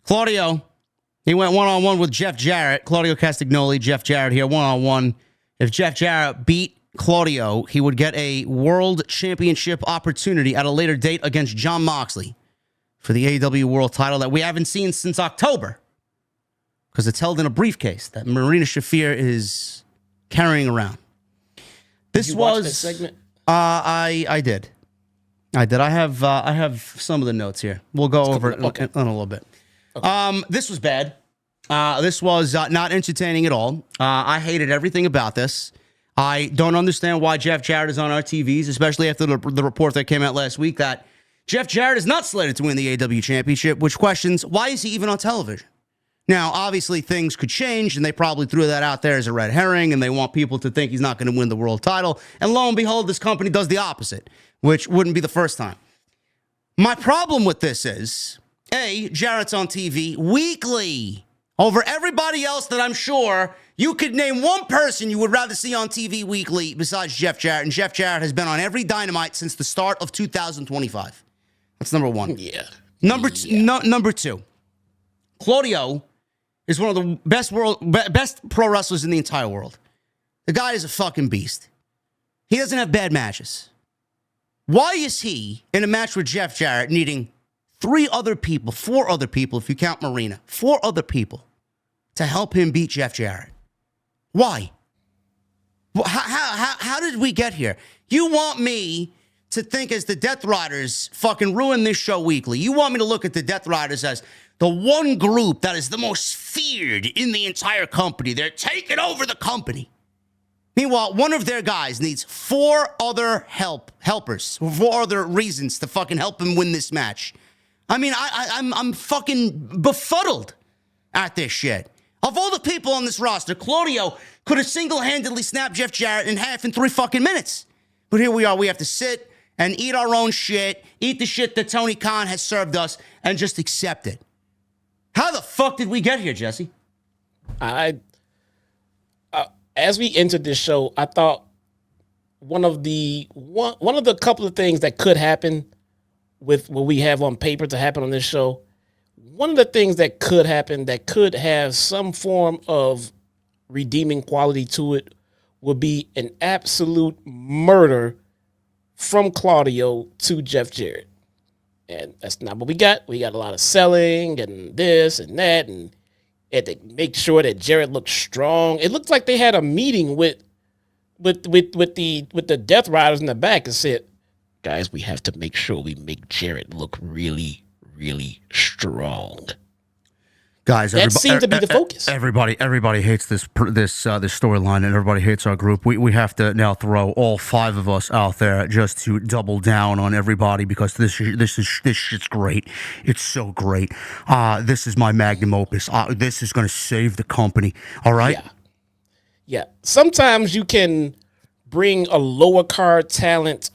Claudio, he went one-on-one with Jeff Jarrett. Claudio Castagnoli, Jeff Jarrett here, one-on-one. If Jeff Jarrett beat Claudio, he would get a world championship opportunity at a later date against Jon Moxley for the AEW world title that we haven't seen since October because it's held in a briefcase that Marina Shafir is carrying around. Did you watch this segment? I did. I have some of the notes here. We'll go over it in a little bit. Okay. This was bad. This was not entertaining at all. I hated everything about this. I don't understand why Jeff Jarrett is on our TVs, especially after the report that came out last week that Jeff Jarrett is not slated to win the AEW championship, which questions why is he even on television? Now, obviously, things could change, and they probably threw that out there as a red herring, and they want people to think he's not going to win the world title. And lo and behold, this company does the opposite, which wouldn't be the first time. My problem with this is, A, Jarrett's on TV weekly over everybody else that I'm sure you could name one person you would rather see on TV weekly besides Jeff Jarrett, and Jeff Jarrett has been on every Dynamite since the start of 2025. That's number one. Yeah. Number two, Claudio is one of the best pro wrestlers in the entire world. The guy is a fucking beast. He doesn't have bad matches. Why is he in a match with Jeff Jarrett needing four other people, if you count Marina, 4 other people to help him beat Jeff Jarrett? Why? How did we get here? You want me to think as the Death Riders fucking ruin this show weekly. You want me to look at the Death Riders as the one group that is the most feared in the entire company. They're taking over the company. Meanwhile, one of their guys needs 4 other helpers, 4 other reasons to fucking help him win this match. I mean, I'm fucking befuddled at this shit. Of all the people on this roster, Claudio could have single-handedly snapped Jeff Jarrett in half in 3 fucking minutes. But here we are. We have to sit and eat our own shit, eat the shit that Tony Khan has served us, and just accept it. How the fuck did we get here, Jesse? As we entered this show, I thought one of the couple of things that could happen with what we have on paper to happen on this show, one of the things that could happen that could have some form of redeeming quality to it would be an absolute murder from Claudio to Jeff Jarrett. And that's not what we got. We got a lot of selling and this and that, and had to make sure that Jarrett looked strong. It looked like they had a meeting with the Death Riders in the back and said, guys, we have to make sure we make Jarrett look really, really strong. Guys, that seemed to be the focus. Everybody hates this storyline, and everybody hates our group. We have to now throw all 5 of us out there just to double down on everybody because this shit's great. It's so great. This is my magnum opus. This is going to save the company. All right. Yeah. Sometimes you can bring a lower card talent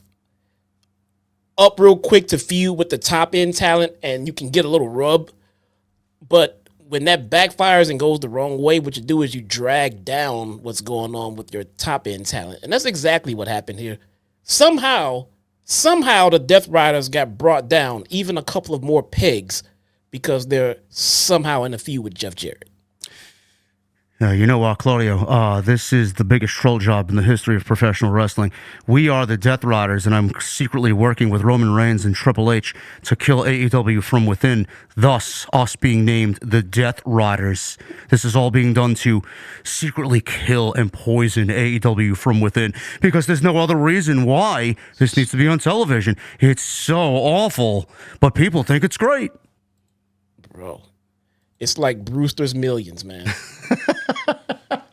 up real quick to feud with the top end talent, and you can get a little rub, but when that backfires and goes the wrong way, what you do is you drag down what's going on with your top end talent. And that's exactly what happened here. Somehow the Death Riders got brought down even a couple of more pegs because they're somehow in a feud with Jeff Jarrett. You know what, Claudio, this is the biggest troll job in the history of professional wrestling. We are the Death Riders, and I'm secretly working with Roman Reigns and Triple H to kill AEW from within, thus us being named the Death Riders. This is all being done to secretly kill and poison AEW from within, because there's no other reason why this needs to be on television. It's so awful, but people think it's great. Bro, it's like Brewster's Millions, man.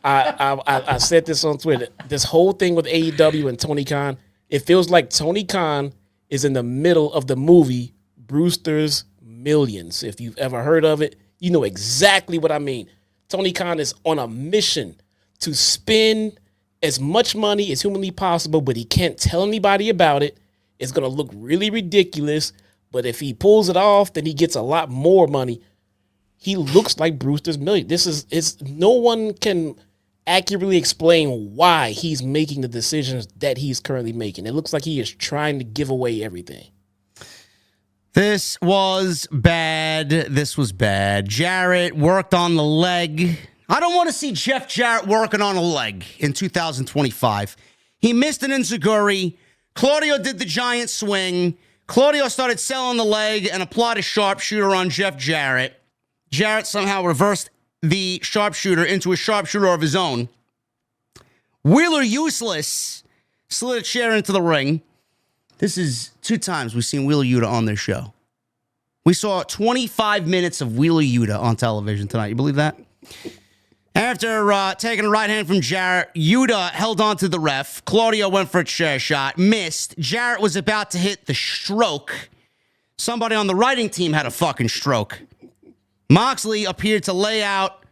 I said this on Twitter. This whole thing with AEW and Tony Khan, it feels like Tony Khan is in the middle of the movie Brewster's Millions. If you've ever heard of it, you know exactly what I mean. Tony Khan is on a mission to spend as much money as humanly possible, but he can't tell anybody about it. It's going to look really ridiculous, but if he pulls it off, then he gets a lot more money. He looks like Brewster's Millions. No one can accurately explain why he's making the decisions that he's currently making. It looks like he is trying to give away everything. This was bad. This was bad. Jarrett worked on the leg. I don't want to see Jeff Jarrett working on a leg in 2025. He missed an enziguri. Claudio did the giant swing. Claudio started selling the leg and applied a sharpshooter on Jeff Jarrett. Jarrett somehow reversed the sharpshooter into a sharpshooter of his own. Wheeler Useless slid a chair into the ring. This is 2 times we've seen Wheeler Yuta on this show. We saw 25 minutes of Wheeler Yuta on television tonight. You believe that? After taking a right hand from Jarrett, Yuta held on to the ref. Claudio went for a chair shot, missed. Jarrett was about to hit the stroke. Somebody on the writing team had a fucking stroke. Moxley appeared to lay out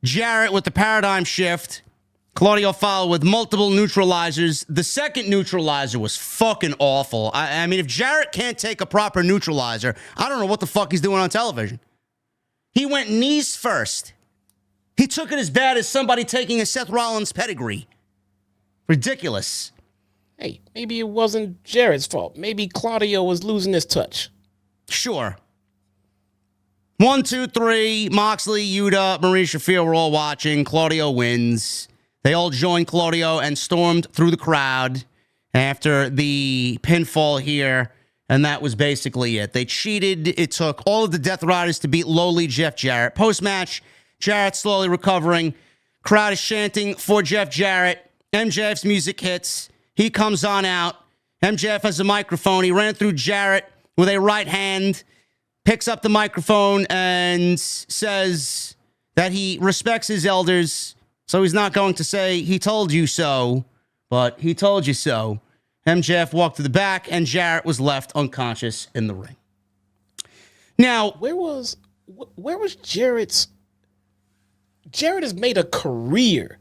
Jarrett with the paradigm shift. Claudio followed with multiple neutralizers. The second neutralizer was fucking awful. I mean, if Jarrett can't take a proper neutralizer, I don't know what the fuck he's doing on television. He went knees first. He took it as bad as somebody taking a Seth Rollins pedigree. Ridiculous. Hey, maybe it wasn't Jarrett's fault. Maybe Claudio was losing his touch. Sure. 1, 2, 3. Moxley, Yuta, Marie Shafir were all watching. Claudio wins. They all joined Claudio and stormed through the crowd after the pinfall here, and that was basically it. They cheated. It took all of the Death Riders to beat lowly Jeff Jarrett. Post-match, Jarrett slowly recovering. Crowd is chanting for Jeff Jarrett. MJF's music hits. He comes on out. MJF has a microphone. He ran through Jarrett with a right hand, picks up the microphone, and says that he respects his elders. So he's not going to say, he told you so, but he told you so. MJF walked to the back, and Jarrett was left unconscious in the ring. Now, where was Jarrett's? Jarrett has made a career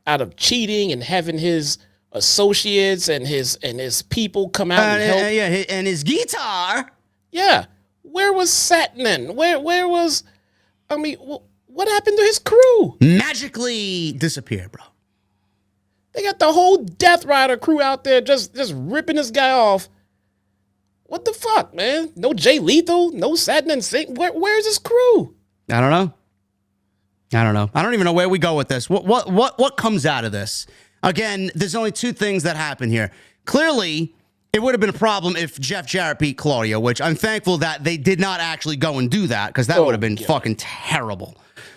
out of cheating and having his associates and his people come out and help. Yeah, and his guitar. Yeah. Where was Satnam? Where was, I mean, what happened to his crew? Magically disappeared, bro. They got the whole Death Rider crew out there just ripping this guy off. What the fuck, man? No Jay Lethal, no Satnam Singh. Where's his crew? I don't know. I don't even know where we go with this. What comes out of this? Again, there's only 2 things that happen here. Clearly, it would have been a problem if Jeff Jarrett beat Claudio, which I'm thankful that they did not actually go and do that, because that would have been fucking terrible.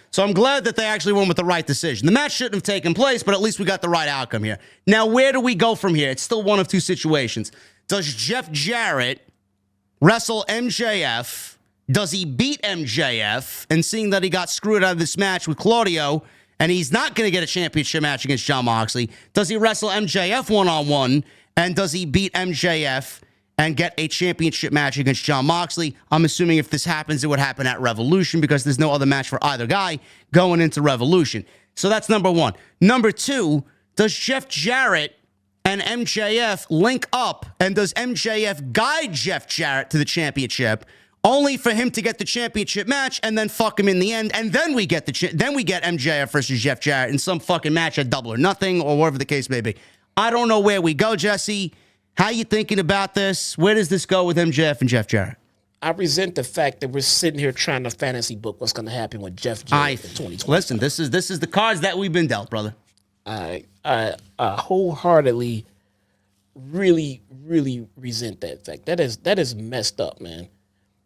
So I'm glad that they actually went with the right decision. The match shouldn't have taken place, but at least we got the right outcome here. Now, where do we go from here? It's still one of 2 situations. Does Jeff Jarrett wrestle MJF? Does he beat MJF? And seeing that he got screwed out of this match with Claudio, and he's not going to get a championship match against Jon Moxley, does he wrestle MJF one-on-one? And does he beat MJF and get a championship match against Jon Moxley? I'm assuming if this happens, it would happen at Revolution, because there's no other match for either guy going into Revolution. So that's number 1. Number 2, does Jeff Jarrett and MJF link up, and does MJF guide Jeff Jarrett to the championship, only for him to get the championship match and then fuck him in the end, and then we get then we get MJF versus Jeff Jarrett in some fucking match at Double or Nothing, or whatever the case may be. I don't know where we go, Jesse. How you thinking about this? Where does this go with MJF and Jeff Jarrett? I resent the fact that we're sitting here trying to fantasy book what's going to happen with Jeff Jarrett in 2020. Listen, this is the cards that we've been dealt, brother. I wholeheartedly, really resent that fact. That is messed up, man.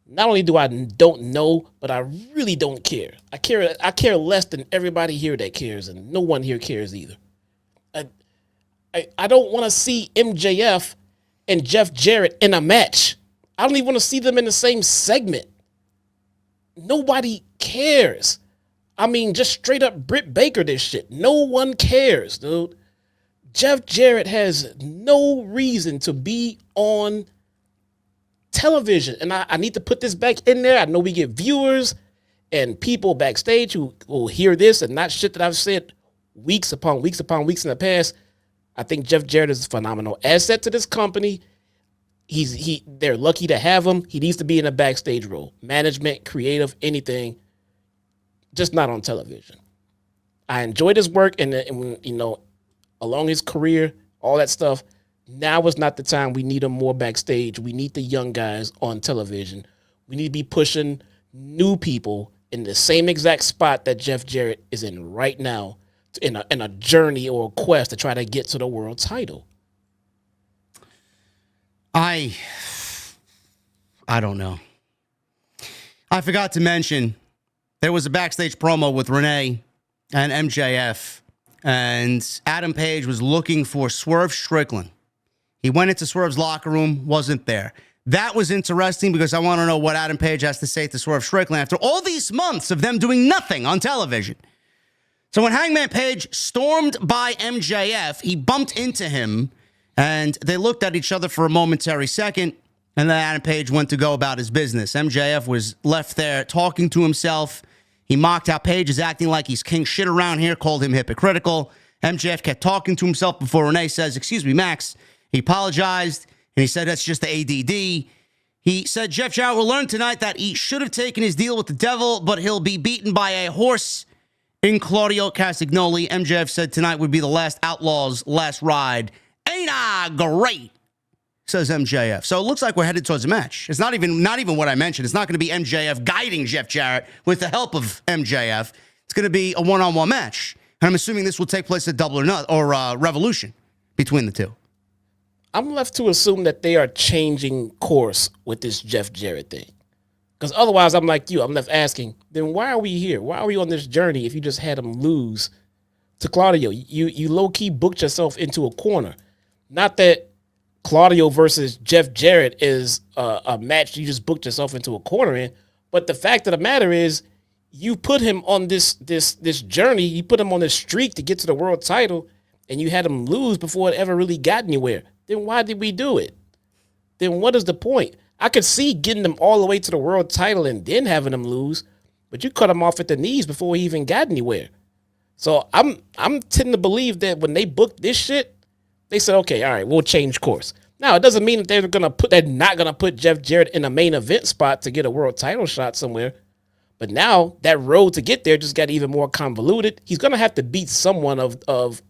Not only do I don't know, but I really don't care. I care less than everybody here that cares, and no one here cares either. I don't want to see MJF and Jeff Jarrett in a match. I don't even want to see them in the same segment. Nobody cares. I mean, just straight up Britt Baker this shit. No one cares, dude. Jeff Jarrett has no reason to be on television. And I need to put this back in there. I know we get viewers and people backstage who will hear this and not shit that I've said weeks upon weeks upon weeks in the past. I think Jeff Jarrett is a phenomenal asset to this company. They're lucky to have him. He needs to be in a backstage role. Management, creative, anything. Just not on television. I enjoyed his work and you know, along his career, all that stuff. Now is not the time. We need him more backstage. We need the young guys on television We need to be pushing new people in the same exact spot that Jeff Jarrett is in right now, in a journey or a quest to try to get to the world title. I don't know. I forgot to mention there was a backstage promo with Renee and MJF, and Adam Page was looking for Swerve Strickland. He went into Swerve's locker room, wasn't there. That was interesting because I want to know what Adam Page has to say to Swerve Strickland after all these months of them doing nothing on television. So when Hangman Page stormed by MJF, he bumped into him, and they looked at each other for a momentary second, and then Adam Page went to go about his business. MJF was left there talking to himself. He mocked how Page is acting like he's king shit around here, called him hypocritical. MJF kept talking to himself before Renee says, "Excuse me, Max." He apologized, and he said that's just the ADD. He said Jeff Jarrett will learn tonight that he should have taken his deal with the devil, but he'll be beaten by a horse in Claudio Castagnoli. MJF said tonight would be the last Outlaw's last ride. Ain't I great? Says MJF. So it looks like we're headed towards a match. It's not even what I mentioned. It's not going to be MJF guiding Jeff Jarrett with the help of MJF. It's going to be a one-on-one match. And I'm assuming this will take place at Double or Nothing or Revolution between the two. I'm left to assume that they are changing course with this Jeff Jarrett thing. Because otherwise, I'm like you. I'm left asking, then why are we here? Why are we on this journey if you just had him lose to Claudio? You low-key booked yourself into a corner. Not that Claudio versus Jeff Jarrett is a match you just booked yourself into a corner in, but the fact of the matter is you put him on this journey, you put him on this streak to get to the world title, and you had him lose before it ever really got anywhere. Then why did we do it? Then what is the point? I could see getting them all the way to the world title and then having them lose, but you cut him off at the knees before he even got anywhere. So I'm tending to believe that when they booked this shit, they said, okay, all right, we'll change course. Now, it doesn't mean that they're not gonna put Jeff Jarrett in a main event spot to get a world title shot somewhere. But now that road to get there just got even more convoluted. He's gonna have to beat someone of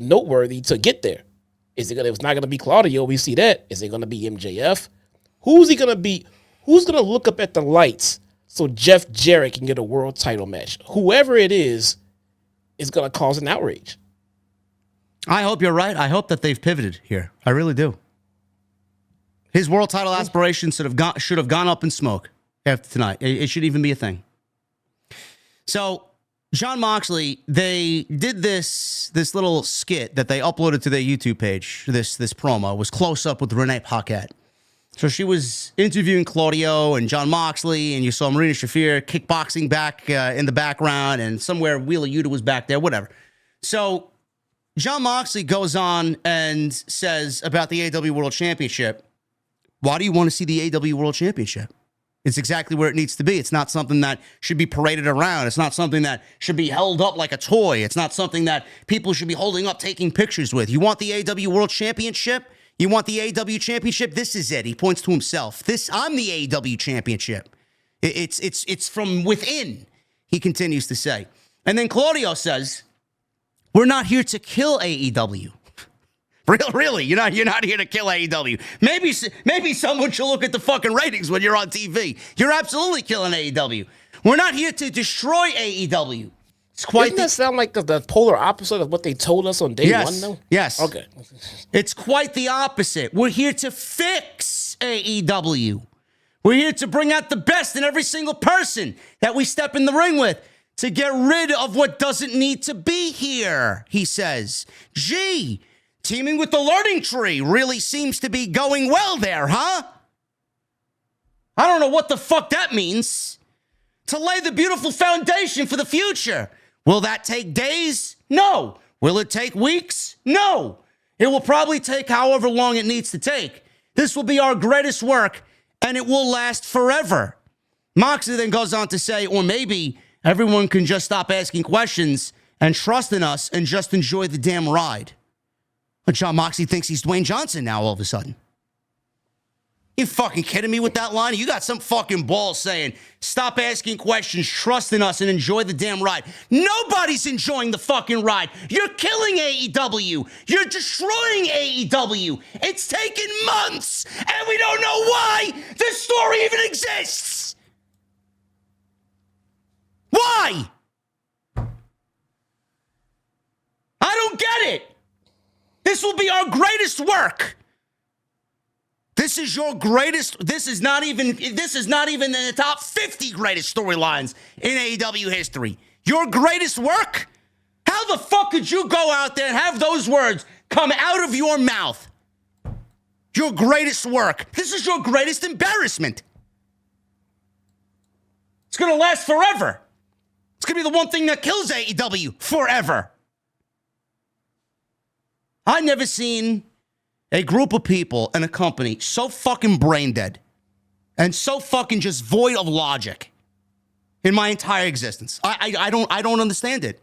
noteworthy to get there. It's not gonna be Claudio. We see that. Is it gonna be MJF? Who's he gonna be? Who's gonna look up at the lights so Jeff Jarrett can get a world title match? Whoever it is gonna cause an outrage. I hope you're right. I hope that they've pivoted here. I really do. His world title aspirations should have gone up in smoke after tonight. It should even be a thing. So, Jon Moxley, they did this little skit that they uploaded to their YouTube page. This promo was close up with Renee Paquette. So she was interviewing Claudio and Jon Moxley, and you saw Marina Shafir kickboxing back in the background, and somewhere Wheeler Yuta was back there, whatever. So Jon Moxley goes on and says about the AEW World Championship, why do you want to see the AEW World Championship? It's exactly where it needs to be. It's not something that should be paraded around. It's not something that should be held up like a toy. It's not something that people should be holding up, taking pictures with. You want the AEW World Championship? You want the AEW Championship? This is it. He points to himself. I'm the AEW Championship. It's from within, he continues to say. And then Claudio says, we're not here to kill AEW. Really? You're not here to kill AEW. Maybe someone should look at the fucking ratings when you're on TV. You're absolutely killing AEW. We're not here to destroy AEW. Doesn't that sound like the polar opposite of what they told us on day one, though? Yes. Okay. It's quite the opposite. We're here to fix AEW. We're here to bring out the best in every single person that we step in the ring with, to get rid of what doesn't need to be here, he says. Gee, teaming with the learning tree really seems to be going well there, huh? I don't know what the fuck that means. To lay the beautiful foundation for the future. Will that take days? No. Will it take weeks? No. It will probably take however long it needs to take. This will be our greatest work, and it will last forever. Moxley then goes on to say, or maybe everyone can just stop asking questions and trust in us and just enjoy the damn ride. But Jon Moxley thinks he's Dwayne Johnson now all of a sudden. You fucking kidding me with that line? You got some fucking balls saying, stop asking questions, trust in us, and enjoy the damn ride. Nobody's enjoying the fucking ride. You're killing AEW. You're destroying AEW. It's taken months, and we don't know why this story even exists. Why? I don't get it. This will be our greatest work. This is your greatest. This is not even in the top 50 greatest storylines in AEW history. Your greatest work? How the fuck could you go out there and have those words come out of your mouth? Your greatest work. This is your greatest embarrassment. It's going to last forever. It's going to be the one thing that kills AEW forever. I've never seen a group of people and a company so fucking brain dead and so fucking just void of logic in my entire existence. I don't understand it.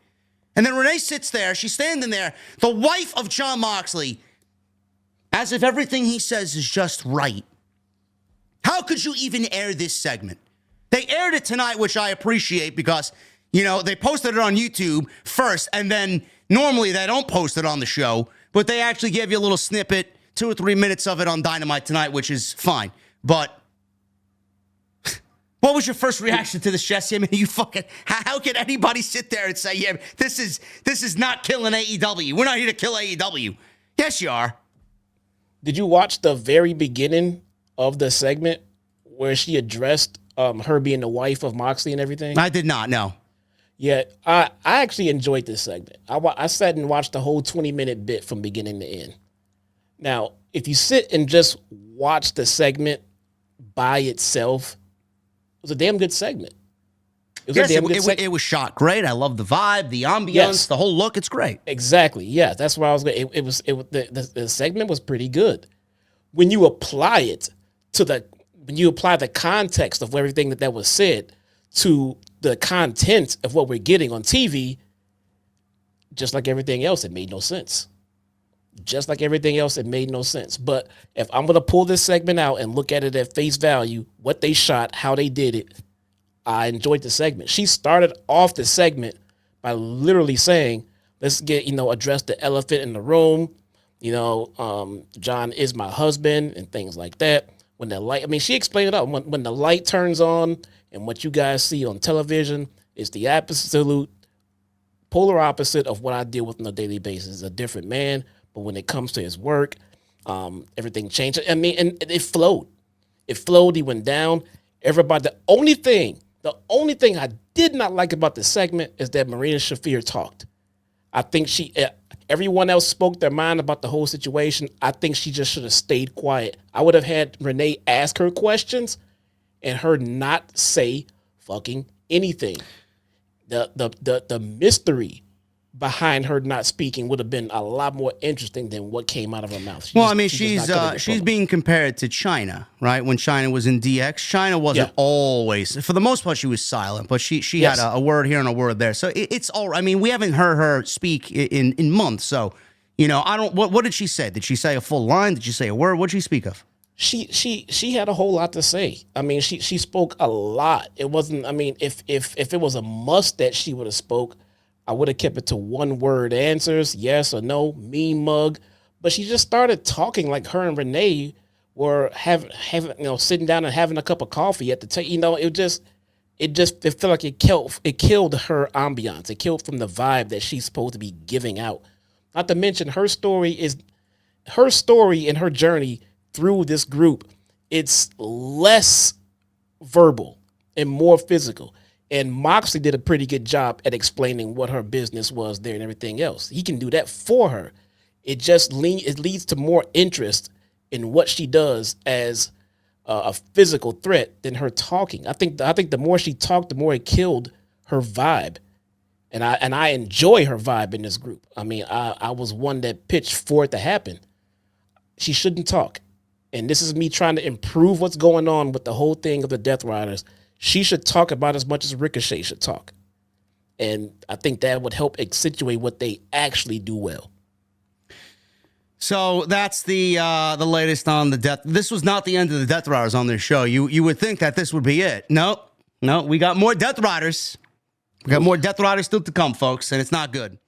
And then Renee sits there, she's standing there, the wife of Jon Moxley, as if everything he says is just right. How could you even air this segment? They aired it tonight, which I appreciate because, you know, they posted it on YouTube first, and then normally they don't post it on the show, but they actually gave you a little snippet, 2 or 3 minutes of it on Dynamite tonight, which is fine. But what was your first reaction to this, Jesse? I mean, you fucking, how can anybody sit there and say, yeah, this is not killing AEW. We're not here to kill AEW. Yes, you are. Did you watch the very beginning of the segment where she addressed her being the wife of Moxley and everything? I did not, no. Yeah, I actually enjoyed this segment. I sat and watched the whole 20-minute bit from beginning to end. Now, if you sit and just watch the segment by itself, it was a damn good segment. It was shot great. I love the vibe, the ambiance, the whole look. It's great. Exactly. Yeah, that's where I was going. The segment was pretty good. When you apply it to when you apply the context of everything that was said to the content of what we're getting on TV, just like everything else, it made no sense. Just like everything else, it made no sense. But if I'm going to pull this segment out and look at it at face value, what they shot, how they did it, I enjoyed the segment. She started off the segment by literally saying, let's address the elephant in the room. John is my husband and things like that. When the light, she explained it up. When the light turns on and what you guys see on television is the absolute polar opposite of what I deal with on a daily basis. A different man. But when it comes to his work, everything changed. And it flowed. It flowed. He went down. Everybody. The only thing I did not like about the segment is that Marina Shafir talked. I think everyone else spoke their mind about the whole situation. I think she just should have stayed quiet. I would have had Renee ask her questions and her not say fucking anything. The mystery behind her not speaking would have been a lot more interesting than what came out of her mouth. She's being compared to China, right? When China was in DX, China wasn't always, for the most part, she was silent, but she had a word here and a word there. So it's all. We haven't heard her speak in months. So I don't. What did she say? Did she say a full line? Did she say a word? What did she speak of? She had a whole lot to say. She spoke a lot. It wasn't. If it was a must that she would have spoke, I would have kept it to one word answers, yes or no, me mug. But she just started talking like her and Renee were sitting down and having a cup of coffee at the table. It felt like it killed her ambiance. It killed from the vibe that she's supposed to be giving out. Not to mention her story and her journey through this group. It's less verbal and more physical. And Moxley did a pretty good job at explaining what her business was there and everything else. He can do that for her. It leads to more interest in what she does as a physical threat than her talking. I think the more she talked, the more it killed her vibe. And I enjoy her vibe in this group. I was one that pitched for it to happen. She shouldn't talk. And this is me trying to improve what's going on with the whole thing of the Death Riders. She should talk about as much as Ricochet should talk. And I think that would help accentuate what they actually do well. So that's the latest on the death. This was not the end of the Death Riders on this show. You would think that this would be it. No, we got more Death Riders. We got more Death Riders still to come, folks, and it's not good.